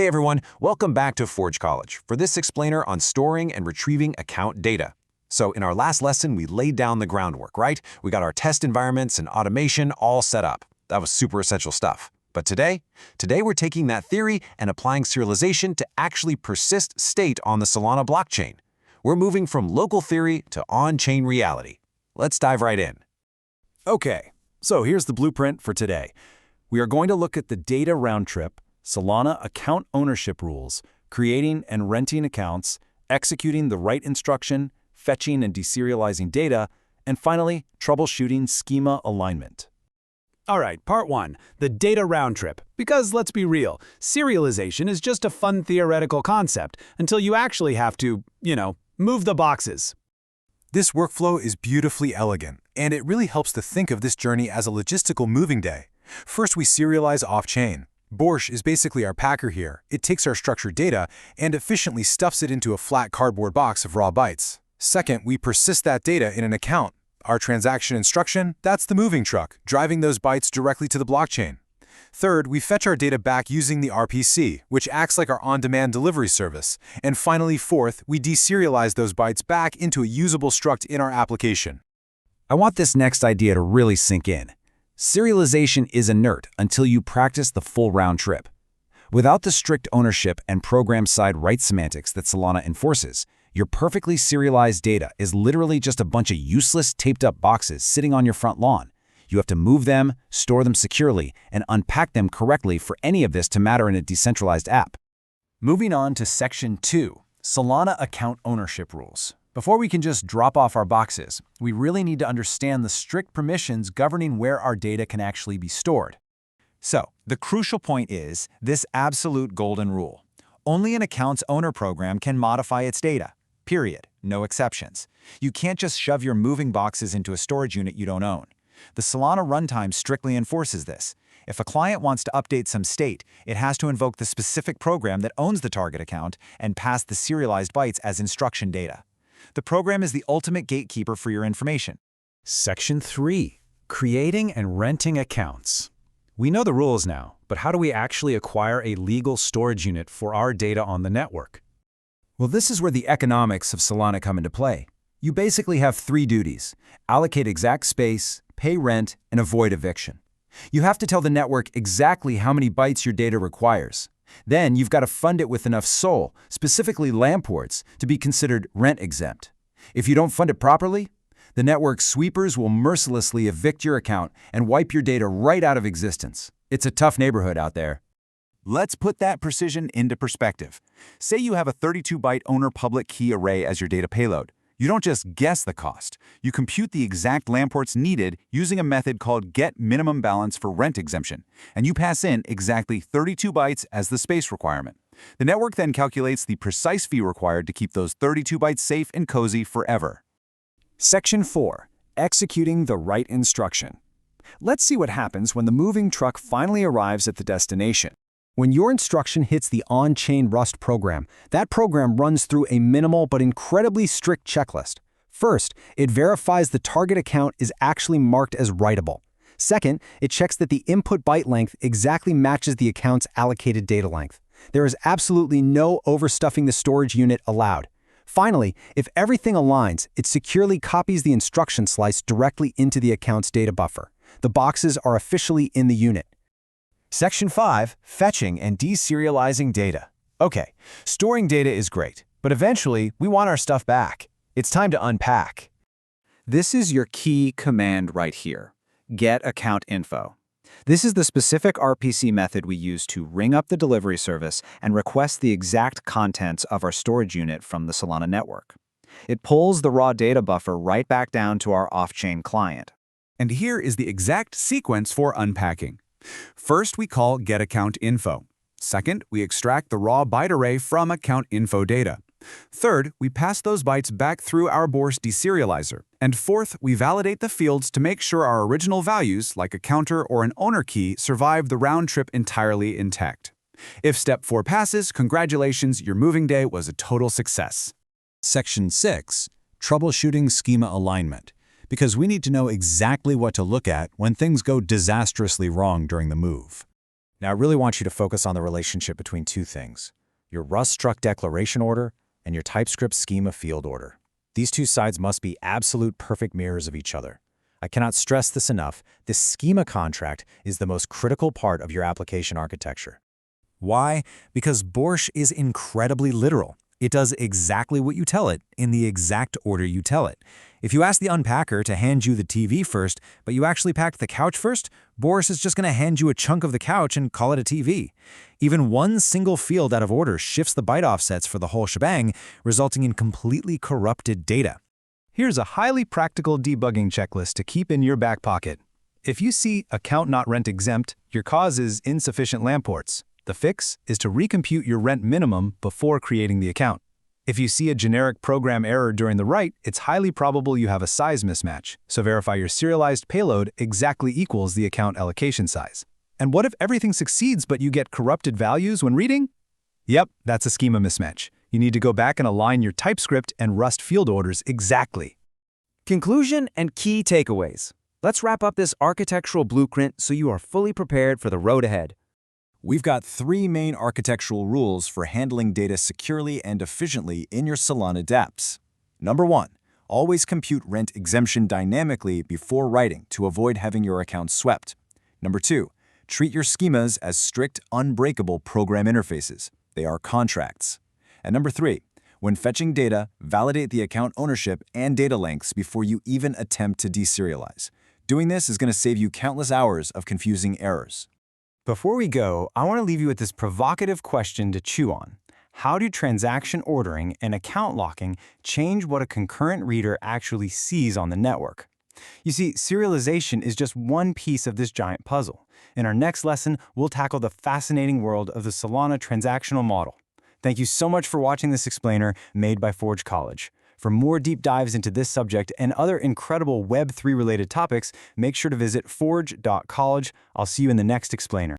Hey everyone, welcome back to Forge College for this explainer on storing and retrieving account data. So in our last lesson, we laid down the groundwork, right? We got our test environments and automation all set up. That was super essential stuff. But today we're taking that theory and applying serialization to actually persist state on the Solana blockchain. We're moving from local theory to on-chain reality. Let's dive right in. Okay, so here's the blueprint for today. We are going to look at the data round trip, Solana account ownership rules, creating and renting accounts, executing the write instruction, fetching and deserializing data, and finally, troubleshooting schema alignment. All right, part one, the data round trip. Because let's be real, serialization is just a fun theoretical concept until you actually have to, move the boxes. This workflow is beautifully elegant, and it really helps to think of this journey as a logistical moving day. First, we serialize off-chain. Borsh is basically our packer here. It takes our structured data and efficiently stuffs it into a flat cardboard box of raw bytes. Second, we persist that data in an account. Our transaction instruction, that's the moving truck, driving those bytes directly to the blockchain. Third, we fetch our data back using the RPC, which acts like our on-demand delivery service. And finally, fourth, we deserialize those bytes back into a usable struct in our application. I want this next idea to really sink in. Serialization is inert until you practice the full round trip. Without the strict ownership and program-side write semantics that Solana enforces, your perfectly serialized data is literally just a bunch of useless taped-up boxes sitting on your front lawn. You have to move them, store them securely, and unpack them correctly for any of this to matter in a decentralized app. Moving on to Section 2, Solana account ownership rules. Before we can just drop off our boxes, we really need to understand the strict permissions governing where our data can actually be stored. So, the crucial point is this absolute golden rule. Only an account's owner program can modify its data. Period. No exceptions. You can't just shove your moving boxes into a storage unit you don't own. The Solana runtime strictly enforces this. If a client wants to update some state, it has to invoke the specific program that owns the target account and pass the serialized bytes as instruction data. The program is the ultimate gatekeeper for your information. Section 3, creating and renting accounts. We know the rules now, but how do we actually acquire a legal storage unit for our data on the network? Well, this is where the economics of Solana come into play. You basically have three duties: allocate exact space, pay rent, and avoid eviction. You have to tell the network exactly how many bytes your data requires. Then you've got to fund it with enough SOL, specifically LAMP ports, to be considered rent-exempt. If you don't fund it properly, the network sweepers will mercilessly evict your account and wipe your data right out of existence. It's a tough neighborhood out there. Let's put that precision into perspective. Say you have a 32-byte owner public key array as your data payload. You don't just guess the cost. You compute the exact LAMP ports needed using a method called getMinimumBalance for rent exemption, and you pass in exactly 32 bytes as the space requirement. The network then calculates the precise fee required to keep those 32 bytes safe and cozy forever. Section 4, executing the write instruction. Let's see what happens when the moving truck finally arrives at the destination. When your instruction hits the on-chain Rust program, that program runs through a minimal but incredibly strict checklist. First, it verifies the target account is actually marked as writable. Second, it checks that the input byte length exactly matches the account's allocated data length. There is absolutely no overstuffing the storage unit allowed. Finally, if everything aligns, it securely copies the instruction slice directly into the account's data buffer. The boxes are officially in the unit. Section 5, fetching and deserializing data. Okay, storing data is great, but eventually we want our stuff back. It's time to unpack. This is your key command right here, get account info. This is the specific RPC method we use to ring up the delivery service and request the exact contents of our storage unit from the Solana network. It pulls the raw data buffer right back down to our off-chain client. And here is the exact sequence for unpacking. First, we call getAccountInfo. Second, we extract the raw byte array from account info data. Third, we pass those bytes back through our Borsh deserializer. And fourth, we validate the fields to make sure our original values, like a counter or an owner key, survive the round trip entirely intact. If step 4 passes, congratulations, your moving day was a total success. Section 6, troubleshooting schema alignment. Because we need to know exactly what to look at when things go disastrously wrong during the move. Now, I really want you to focus on the relationship between two things: your Rust struct declaration order and your TypeScript schema field order. These two sides must be absolute perfect mirrors of each other. I cannot stress this enough. This schema contract is the most critical part of your application architecture. Why? Because Borsh is incredibly literal. It does exactly what you tell it, in the exact order you tell it. If you ask the unpacker to hand you the TV first, but you actually packed the couch first, Borsh is just going to hand you a chunk of the couch and call it a TV. Even one single field out of order shifts the byte offsets for the whole shebang, resulting in completely corrupted data. Here's a highly practical debugging checklist to keep in your back pocket. If you see account not rent exempt, your cause is insufficient LAMP ports. The fix is to recompute your rent minimum before creating the account. If you see a generic program error during the write, it's highly probable you have a size mismatch, so verify your serialized payload exactly equals the account allocation size. And what if everything succeeds but you get corrupted values when reading? Yep, that's a schema mismatch. You need to go back and align your TypeScript and Rust field orders exactly. Conclusion and key takeaways. Let's wrap up this architectural blueprint so you are fully prepared for the road ahead. We've got 3 main architectural rules for handling data securely and efficiently in your Solana dApps. Number 1, always compute rent exemption dynamically before writing to avoid having your account swept. Number 2, treat your schemas as strict, unbreakable program interfaces. They are contracts. And number 3, when fetching data, validate the account ownership and data lengths before you even attempt to deserialize. Doing this is going to save you countless hours of confusing errors. Before we go, I want to leave you with this provocative question to chew on. How do transaction ordering and account locking change what a concurrent reader actually sees on the network? You see, serialization is just one piece of this giant puzzle. In our next lesson, we'll tackle the fascinating world of the Solana transactional model. Thank you so much for watching this explainer made by Forge College. For more deep dives into this subject and other incredible Web3 related topics, make sure to visit forge.college. I'll see you in the next explainer.